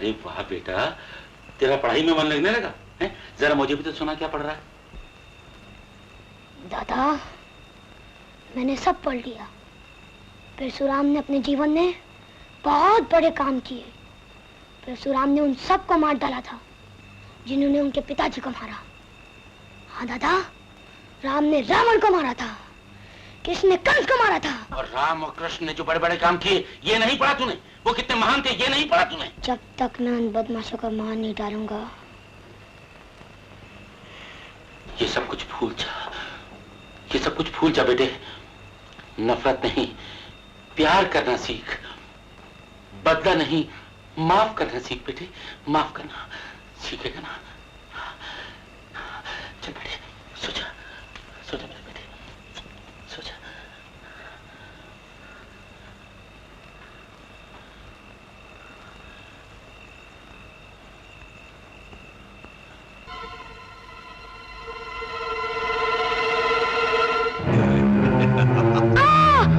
अरे वाह बेटा, तेरा पढ़ाई में मन लगने लगा है? जरा मुझे भी तो सुना, क्या पढ़ रहा है? दादा, मैंने सब पढ़ लिया। परशुराम ने अपने जीवन में बहुत बड़े काम किए। परशुराम ने उन सबको मार डाला था जिन्होंने उनके पिताजी को मारा। हाँ दादा, राम ने रावण को मारा था, कृष्ण ने कंस को मारा था। और राम और कृष्ण ने जो बड़े बड़े काम किए, ये नहीं पढ़ा तूने? वो कितने महान थे, ये नहीं पढ़ा तूने? जब तक मैं उन बदमाशों को मार नहीं डालूंगा। ये सब कुछ भूल जा, ये सब कुछ भूल जा बेटे। नफरत नहीं, प्यार करना सीख। बदला नहीं, माफ करना सीख बेटे। माफ करना सीखेगा ना? चल बेटे, सो जा, सो जा मेरे बेटे, सो जा।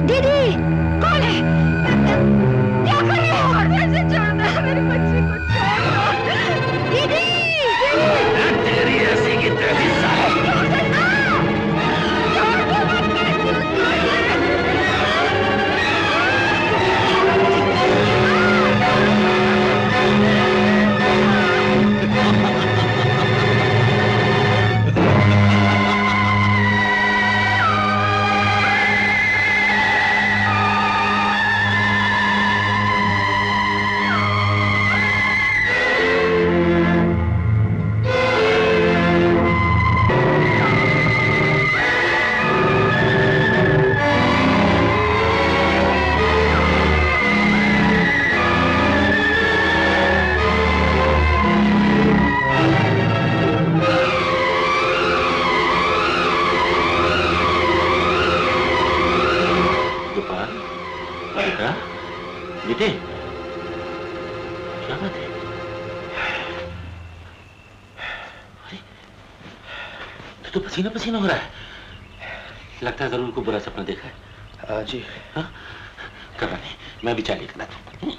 दीदी, कौन है? क्या कर रहे हो? कैसे छोड़ दो मेरे बच्चे को, छोड़ दो। दीदी, तेरी ऐसी की तेरी बेटे, क्या बात है? अरे, तो पसीना पसीना हो रहा है। लगता है जरूर कोई बुरा सपना देखा है। हाँ जी। हाँ, करवा नहीं, मैं भी चाय लेकर आता हूँ।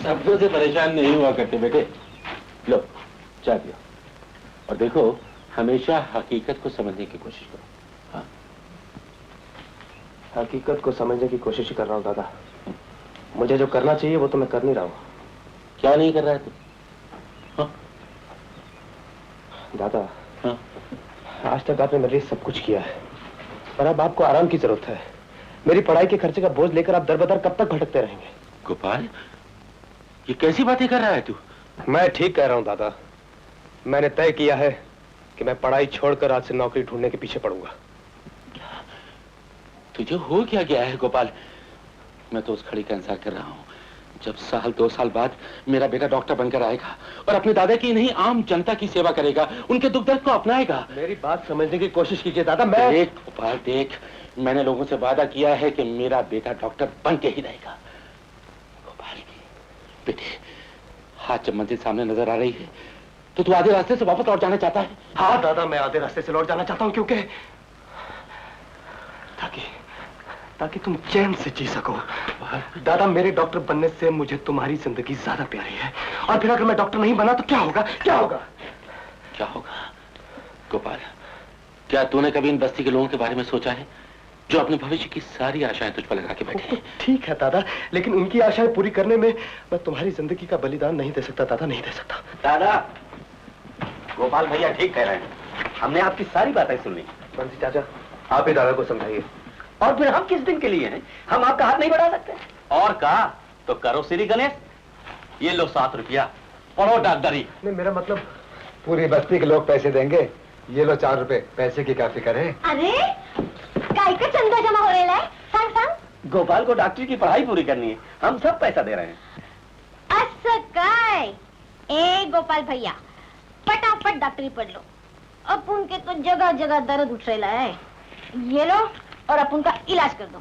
शब्दों से परेशान नहीं हुआ करते बेटे। लो, चाय पियो और देखो, हमेशा हकीकत को समझने की कोशिश करो। हाँ? हकीकत को समझने की कोशिश ही कर रहा हूँ दादा। मुझे जो करना चाहिए वो तो मैं कर नहीं रहा हूँ। क्या नहीं कर रहा है तू? हाँ? दादा, हाँ? आज तक आपने मेरे लिए सब कुछ किया है, पर अब आपको आराम की जरूरत है। मेरी पढ़ाई के खर्चे का बोझ लेकर आप दर बदर कब तक भटकते रहेंगे? गोपाल, ये कैसी बातें कर रहा है तू? मैं ठीक कह रहा हूँ दादा। मैंने तय किया है कि मैं पढ़ाई छोड़कर आज से नौकरी ढूंढने के पीछे पड़ूंगा। तुझे हो क्या गया है गोपाल? मैं तो उस घड़ी का इंतजार कर रहा हूँ जब 1-2 साल बाद मेरा बेटा डॉक्टर बनकर आएगा और अपने दादा की नहीं आम जनता की सेवा करेगा, उनके दुख दर्द को अपनाएगा। मेरी बात समझने की कोशिश कीजिए दादा। मैं देख गोपाल, देख, मैंने लोगों से वादा किया है कि मेरा बेटा डॉक्टर बन के ही रहेगा। गोपाल बेटे, हाथ जब मंजिल सामने नजर आ रही है तो तू आधे रास्ते से वापस लौट जाना चाहता है? हाँ दादा, मैं आधे रास्ते से लौट जाना चाहता हूँ, क्योंकि ताकि तुम चैन से जी सको। दादा, मेरे डॉक्टर बनने से मुझे तुम्हारी जिंदगी ज्यादा प्यारी है, और फिर अगर मैं डॉक्टर नहीं बना तो क्या होगा? क्या होगा? क्या होगा? गोपाल, क्या तूने कभी इन बस्ती के लोगों के बारे में सोचा है जो अपने भविष्य की सारी आशाएं तुझ पर लगा के बैठे हैं? ठीक है दादा, लेकिन उनकी आशाएं पूरी करने में मैं तुम्हारी जिंदगी का बलिदान नहीं दे सकता दादा, नहीं दे सकता। दादा, गोपाल भैया ठीक कह रहे हैं, हमने आपकी सारी बातें सुन ली। बंसी चाचा, आप ही दादा को समझाइए। और फिर हम किस दिन के लिए हैं? हम आपका हाथ नहीं बढ़ा सकते। और कहा तो करो श्री गणेश, ये लो 7 रुपया, पढ़ो डॉक्टरी। नहीं, मेरा मतलब पूरी बस्ती के लोग पैसे देंगे, ये लो 4 रुपए, पैसे की क्या फिक्र है? अरे, काय का चंदा जमा हो रहा है? सांग सांग। गोपाल को डॉक्टरी की पढ़ाई पूरी करनी है, हम सब पैसा दे रहे हैं। अच्छा काय? ए गोपाल भैया, फटाफट डॉक्टरी पढ़ लो। अपन के तो जगह जगह दर्द उठ रहा है, ये लो और अपन का इलाज कर दो।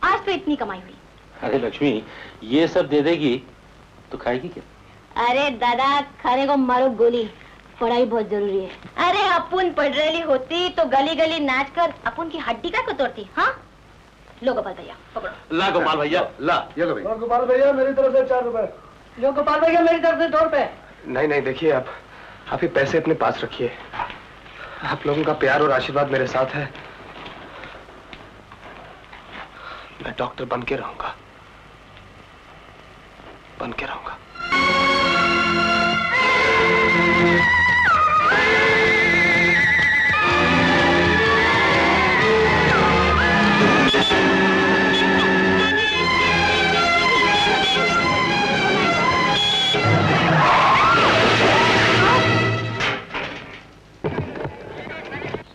आज तो इतनी कमाई हुई। अरे लक्ष्मी, ये सब दे देगी तो खाएगी क्या? अरे दादा, खाने को मारो गोली, पढ़ाई बहुत जरूरी है। अरे अपन पढ़ रही होती तो गली गली नाच कर अपन की हड्डी का को तोड़ती। हाँ लो गोपाल भैया पकड़ो। ला गोपाल भैया ला। ये लो भैया। गोपाल भैया मेरी तरफ से 4 रुपए। लो गोपाल भैया मेरी तरफ से 2 रुपए। नहीं नहीं, देखिए आप ये पैसे अपने पास रखिए। आप लोगों का प्यार और आशीर्वाद मेरे साथ है। मैं डॉक्टर बन के रहूंगा, बन के रहूंगा।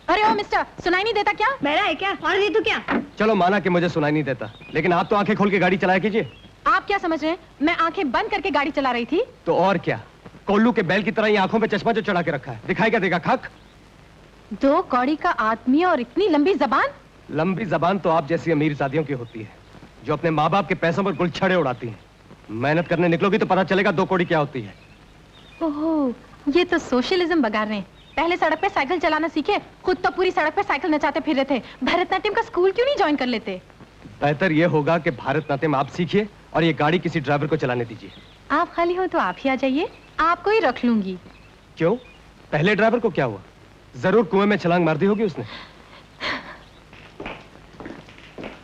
अरे ओ मिस्टर, सुनाई नहीं देता क्या? मेरा है क्या? और दे तू क्या? चलो माना कि मुझे सुनाई नहीं देता, लेकिन आप तो आंखें खोल के गाड़ी चलाया कीजिए। आप क्या समझ रहे हैं मैं आंखें बंद करके गाड़ी चला रही थी? तो और क्या, कोल्लू के बैल की तरह ये आंखों पे चश्मा जो चढ़ा के रखा है, दिखाई क्या देगा? खाक। 2 कौड़ी का आदमी और इतनी लंबी जबान। लंबी जबान तो आप जैसी अमीर जातियों की होती है, जो अपने माँ बाप के पैसों पर गुलछड़े उड़ाती हैं। मेहनत करने निकलोगी तो पता चलेगा 2 कौड़ी क्या होती है। ओहो, ये तो सोशलिज्म बगा रहे हैं। पहले सड़क पे साइकिल चलाना सीखे, खुद तो पूरी सड़क पे साइकिल नचाते फिर रहे थे। भरतनाट्यम का स्कूल क्यों नहीं ज्वाइन कर लेते? बेहतर ये होगा कि भरतनाट्यम आप सीखिए और ये गाड़ी किसी ड्राइवर को चलाने दीजिए। आप खाली हो तो आप ही आ जाइए, आपको ही रख लूंगी। क्यों? पहले ड्राइवर को क्या हुआ? जरूर कुएं में छलांग मार दी होगी उसने।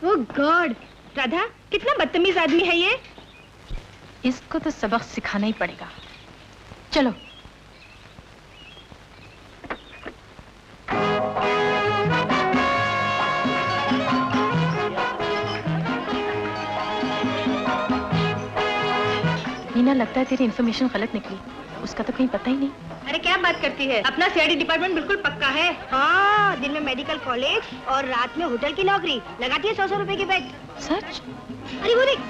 ओह गॉड, राधा कितना बदतमीज आदमी है ये। इसको तो सबक सिखाना ही पड़ेगा। चलो। मीना, लगता है तेरी इन्फॉर्मेशन गलत निकली। उसका तो कहीं पता ही नहीं। अरे क्या बात करती है, अपना सीआईडी डिपार्टमेंट बिल्कुल पक्का है। हाँ, दिन में मेडिकल कॉलेज और रात में होटल की नौकरी, लगाती है 100 रुपए की बेट। सच? अरे वो देख।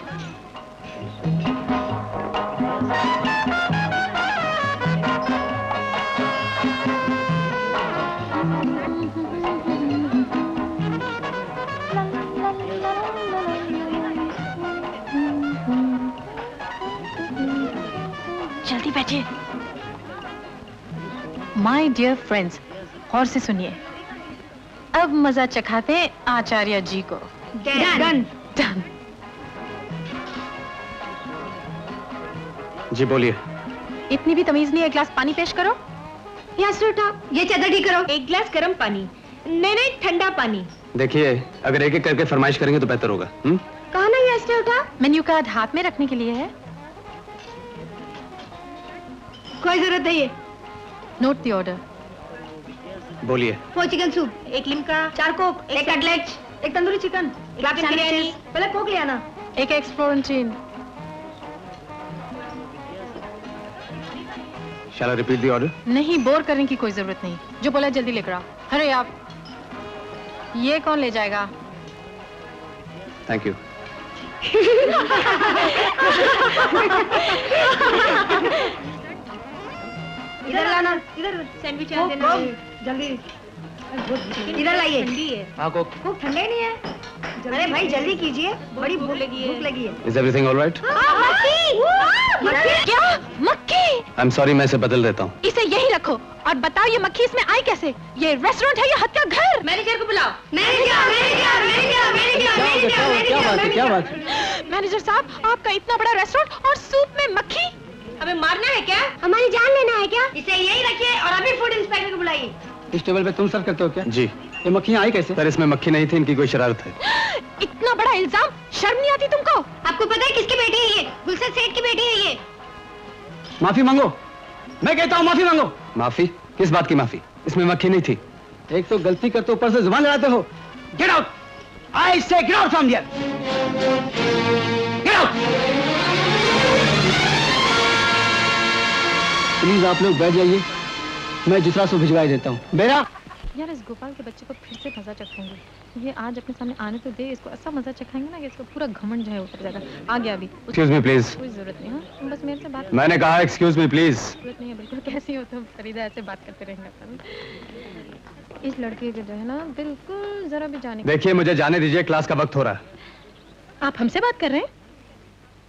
जल्दी बैठिए। माय डियर फ्रेंड्स, और से सुनिए। अब मजा चखाते हैं आचार्य जी को। डन। डन। जी बोलिए। इतनी भी तमीज नहीं है, एक गिलास पानी पेश करो। यस बेटा, ये चादर ठीक करो। 1 गिलास गर्म पानी। नहीं ठंडा पानी। देखिए, अगर एक एक करके फरमाइश करेंगे तो बेहतर होगा। कहा ना यस बेटा। मेन्यू कार्ड हाथ में रखने के लिए है। कोई जरूरत नहीं है। Note the order. बोलिए। 4 chicken soup, 1 Limca, 4 Coke, 1 cutlet, 1 tandoori chicken, 1 chicken biryani. पहले कोक ले आना। एक एक्सप्लोरेंटीन। Shall I repeat the order? नहीं, बोर करने की कोई जरूरत नहीं। जो बोला जल्दी लेकर आओ। अरे आप, ये कौन ले जाएगा? Thank you. इधर लाना, इधर सैंडविच आ देना जल्दी। इधर लाइए। ठंडी है। हाँ, कोक। कोक ठंडा ही नहीं है। अरे भाई जल्दी कीजिए, बड़ी भूख लगी है। Is everything all right? मक्खी? क्या? मक्खी? I'm sorry, मैं इसे बदल देता हूँ। इसे यही रखो और बताओ ये मक्खी इसमें आई कैसे? ये रेस्टोरेंट है या हत्या घर? मैनेजर को बुलाओ। क्या बात? मैनेजर साहब, आपका इतना बड़ा रेस्टोरेंट और सूप में मक्खी? हमें मारना है क्या? हमारी जान लेना है क्या? इसे यही रखिए और अभी फूड इंस्पेक्टर को बुलाइए। इस टेबल पे तुम सर्व करते हो क्या? जी। ये मक्खियाँ आई कैसे? सर, इसमें मक्खी नहीं थी, इनकी कोई शरारत है। इतना बड़ा इल्जाम, शर्म नहीं आती तुमको? आपको पता है किसकी बेटी है ये? गुलशन सेठ की बेटी है ये। माफी मांगो। मैं कहता हूँ माफी मांगो। माफी? किस बात की माफी? इसमें मक्खी नहीं थी। एक तो गलती करते ऊपर से जुबान लड़ाते हो। Gate out! I say get out from here! Get out! Please आप लोग बैठ जाइए, मैं दूसरा सो भिजवा देता हूँ। बेरा यार, इस गोपाल के बच्चे को फिर से मजा चखाऊंगी। ये आज अपने सामने आने तो दे, इसको ऐसा मजा चखाएंगे ना कि इसको पूरा घमंड जो है उतर जाएगा। आ गया अभी। Excuse me please. कोई जरूरत नहीं। हाँ, तुम बस मेरे से बात। मैंने कहा एक्सक्यूज मी प्लीज। जरूरत नहीं है बिल्कुल। कैसी हो तुम फरीदा? ऐसे बात करते रहेंगे अपन। इस लड़के के जो है ना, बिल्कुल जरा भी जाने। देखिए, मुझे जाने दीजिए, क्लास का वक्त हो रहा है। आप हमसे बात कर रहे हैं?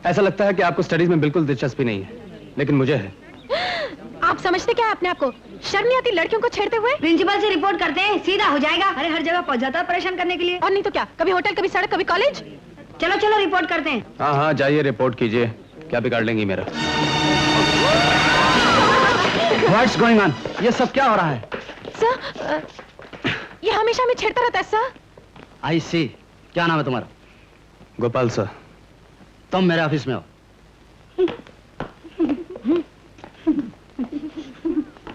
ऐसा लगता है कि आपको स्टडीज में बिल्कुल दिलचस्पी नहीं है, लेकिन मुझे है। आप समझते क्या है अपने आप को? शर्म नहीं आती लड़कियों को छेड़ते हुए? प्रिंसिपल से रिपोर्ट करते हैं, सीधा हो जाएगा। अरे हर जगह पहुंच जाता है परेशान करने के लिए। और नहीं तो क्या, कभी होटल, कभी सड़क, कभी कॉलेज। चलो चलो रिपोर्ट करते हैं। हाँ हाँ जाइए, रिपोर्ट कीजिए। क्या बिगाड़ लेंगी मेरा? What's going on? ये सब क्या हो रहा है? सर, ये हमेशा हमें छेड़ता रहता है सर। आई सी। क्या नाम है तुम्हारा? गोपाल सर। तुम मेरे ऑफिस में हो।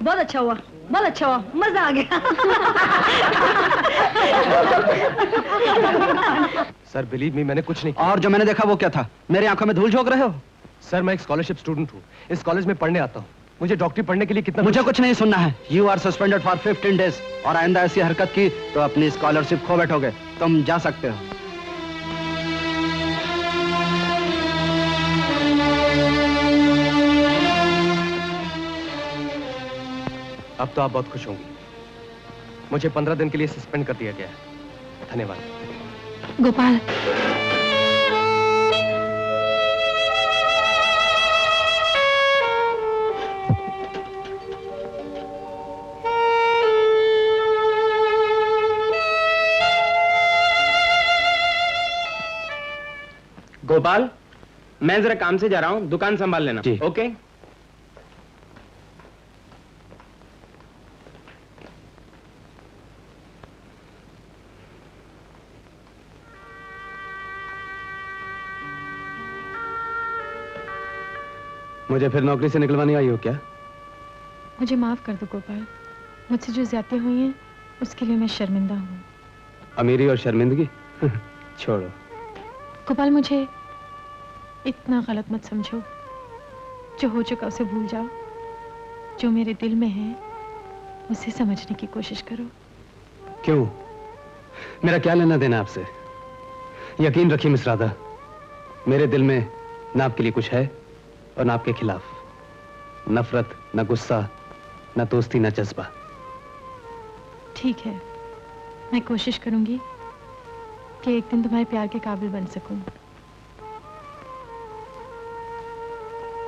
बहुत अच्छा हुआ, बहुत अच्छा हुआ, मजा आ गया। सर बिलीव मी, मैंने कुछ नहीं। और जो मैंने देखा वो क्या था? मेरी आंखों में धूल झोंक रहे हो? सर मैं एक स्कॉलरशिप स्टूडेंट हूँ, इस कॉलेज में पढ़ने आता हूँ। मुझे डॉक्टरी पढ़ने के लिए कितना मुझे कुछ नहीं सुनना है। You are suspended for 15 days. और आइंदा ऐसी हरकत की तो अपनी स्कॉलरशिप खो बैठोगे। तुम जा सकते हो। अब तो आप बहुत खुश होंगी। मुझे 15 दिन के लिए सस्पेंड कर दिया गया है। धन्यवाद। गोपाल, गोपाल, मैं जरा काम से जा रहा हूँ, दुकान संभाल लेना। जी। ओके। मुझे फिर नौकरी से निकलवाने आई हो क्या? मुझे माफ कर दो गोपाल। मुझसे जो ज्यादती हुई है उसके लिए मैं शर्मिंदा हूँ। अमीरी और शर्मिंदगी छोड़ो। गोपाल, मुझे इतना गलत मत समझो। जो हो चुका उसे भूल जाओ। जो मेरे दिल में है उसे समझने की कोशिश करो। क्यों? मेरा क्या लेना देना आपसे? यकीन रखिए मिस राधा, मेरे दिल में न आपके लिए कुछ है और न आपके खिलाफ। नफरत, न गुस्सा, न दोस्ती, न जज्बा। ठीक है, मैं कोशिश करूंगी कि एक दिन तुम्हारे प्यार के काबिल बन सकूं।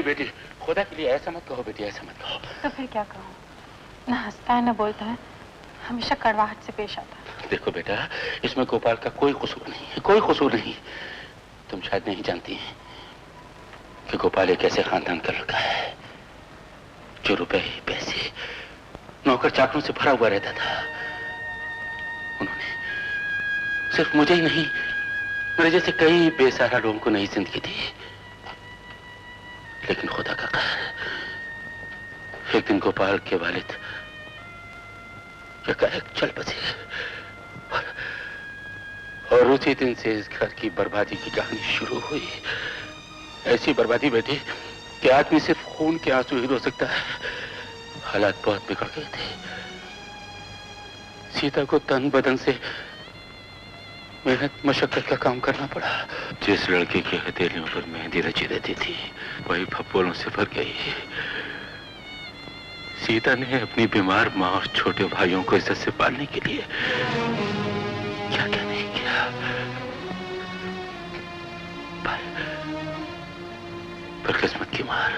बेटी, खुदा के लिए ऐसा मत कहो बेटी, ऐसा मत कहो। तो फिर क्या कहूँ? ना हंसता है ना बोलता है, हमेशा कड़वाहट से पेश आता है। देखो बेटा, इसमें गोपाल का कोई कसूर नहीं है, कोई कसूर नहीं। तुम शायद नहीं जानती हैं कि गोपाल एक ऐसे खानदान का लड़का है जो रुपए, पैसे, नौकर चाकरों से भरा हुआ रहता था। उन्होंने सिर्फ मुझे ही नहीं, मेरे जैसे कई बेसहारा लोगों को नई जिंदगी दी। लेकिन खुदा का कहर, एक दिन गोपाल के वालिद एकाएक चल बसे और उसी दिन से इस घर की बर्बादी की कहानी शुरू हुई। ऐसी बर्बादी बेटी कि आदमी सिर्फ खून के आंसू ही रो सकता है। हालात बहुत बिगड़ गए थे। सीता को तन बदन से मेहनत मशक्कत का काम करना पड़ा। जिस लड़के की हथेलियों पर मेहंदी रची रहती थी वही फप्पोलों से भर गई। सीता ने अपनी बीमार माँ और छोटे भाइयों को इज्जत से पालने के लिए क्या क्या नहीं किया। पर किस्मत की मार,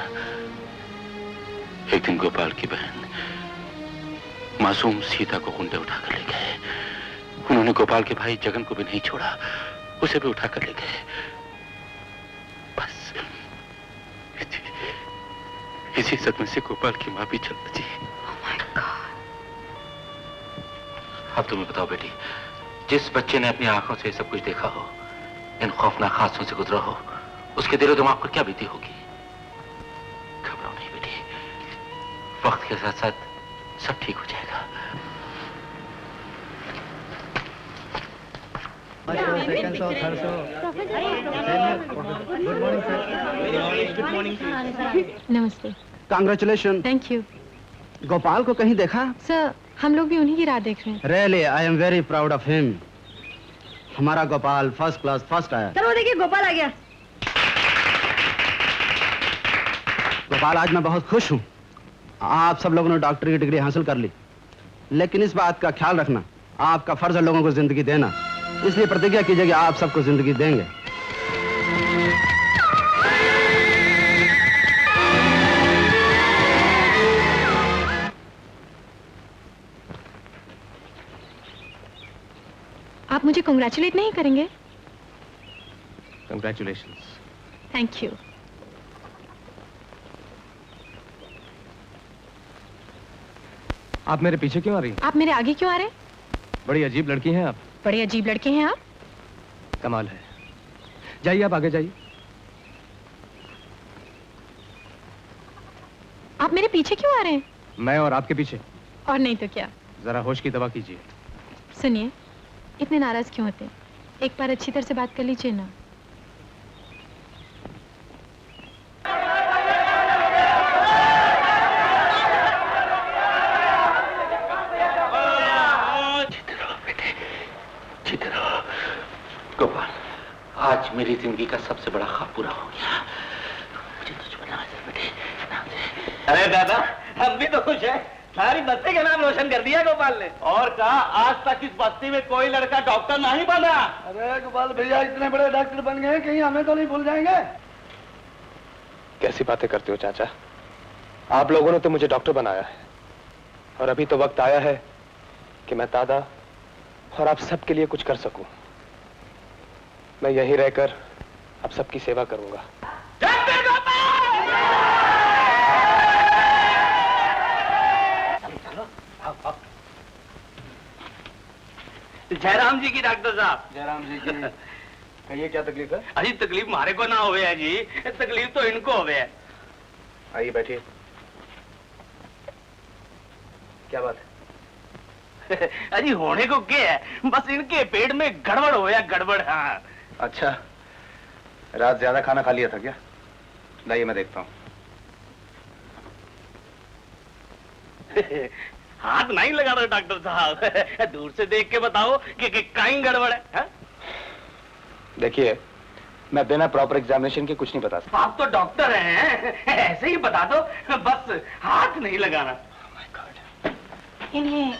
एक दिन गोपाल की बहन मासूम सीता को गुंडे उठाकर ले गए। उन्होंने गोपाल के भाई जगन को भी नहीं छोड़ा, उसे भी उठाकर ले गए। बस इसी सदमे से गोपाल की मां भी चल बची। अब तुम्हें बताओ बेटी, जिस बच्चे ने अपनी आंखों से सब कुछ देखा हो, इन खौफनाक हादसों से गुजरा हो, उसके दिलो दिमाग पर क्या बीती होगी। घबराओ नहीं बेटी, वक्त के साथ साथ सब ठीक हो जाएगा। नमस्ते। कांग्रेचुलेशन। Thank you. गोपाल को कहीं देखा? सर, हम लोग भी उन्हीं की राह देख रहे हैं। Really I am very proud of him. हमारा गोपाल फर्स्ट क्लास फर्स्ट आया। चलो देखिए गोपाल आ गया। गोपाल, आज मैं बहुत खुश हूँ। आप सब लोगों ने डॉक्टरी की डिग्री हासिल कर ली, लेकिन इस बात का ख्याल रखना, आपका फर्ज है लोगों को जिंदगी देना। इसलिए प्रतिज्ञा कीजिए कि आप सबको जिंदगी देंगे। मुझे कंग्रेचुलेट नहीं करेंगे? कंग्रेचुलेशंस। Thank you. आप मेरे पीछे क्यों आ रही हैं? आप मेरे आगे क्यों आ रहे हैं? बड़ी अजीब लड़की हैं आप। बड़े अजीब लड़के हैं आप। कमाल है। जाइए, आप आगे जाइए। आप मेरे पीछे क्यों आ रहे हैं? मैं और आपके पीछे। और नहीं तो क्या। जरा होश की दवा कीजिए। सुनिए, इतने नाराज क्यों होते हैं? एक बार अच्छी तरह से बात कर लीजिए ना। गोपाल, आज मेरी जिंदगी का सबसे बड़ा ख्वाब पूरा हो गया। मुझे तुझ पर नाज है बेटे, नाज है। अरे दादा, हम भी तो खुश हैं। सारी बस्ती का नाम रोशन कर दिया गोपाल ने। और कहा, आज तक इस बस्ती में कोई लड़का डॉक्टर नहीं बना। अरे गोपाल भैया इतने बड़े डॉक्टर बन गए, कहीं हमें तो नहीं भूल जाएंगे? कैसी बातें करते हो चाचा? आप लोगों ने तो मुझे डॉक्टर बनाया है, और अभी तो वक्त आया है कि मैं दादा और आप सबके लिए कुछ कर सकूं। मैं यहीं रहकर आप सबकी सेवा करूंगा। जयराम जी की डॉक्टर साहब। जयराम जी की कहिए, क्या तकलीफ है? अजी तकलीफ मारे को ना होवे है जी, तकलीफ तो इनको होवे है। आइए बैठिए। क्या बात है? अजी होने को क्या है, बस इनके पेट में गड़बड़ हो गया, गड़बड़। हाँ। अच्छा, रात ज्यादा खाना खा लिया था क्या? लाइए मैं देखता हूँ। हाथ नहीं लगा रहे डॉक्टर साहब, दूर से देख के बताओ कि कहीं गड़बड़ है, हा? देखिए, मैं बिना प्रॉपर एग्जामिनेशन के कुछ नहीं बता सकता। आप तो डॉक्टर हैं, ऐसे ही बता दो, बस हाथ नहीं लगाना। इन्हें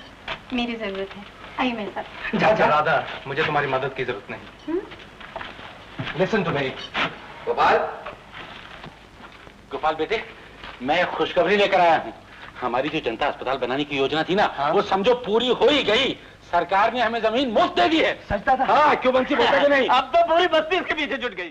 मेरी जरूरत है। आइए मेरे साथ। जा राधा, मुझे तुम्हारी मदद की जरूरत नहीं। Listen to me. Gopal, Gopal बेटे, मैं खुशखबरी लेकर आया हूँ। हमारी जो जनता अस्पताल बनाने की योजना थी ना, वो समझो पूरी हो ही गई। सरकार ने हमें जमीन मुफ्त दे दी है। सचता था? हाँ, क्यों बंसी बोलता कि नहीं? अब तो पूरी बस्ती इसके पीछे जुट गई।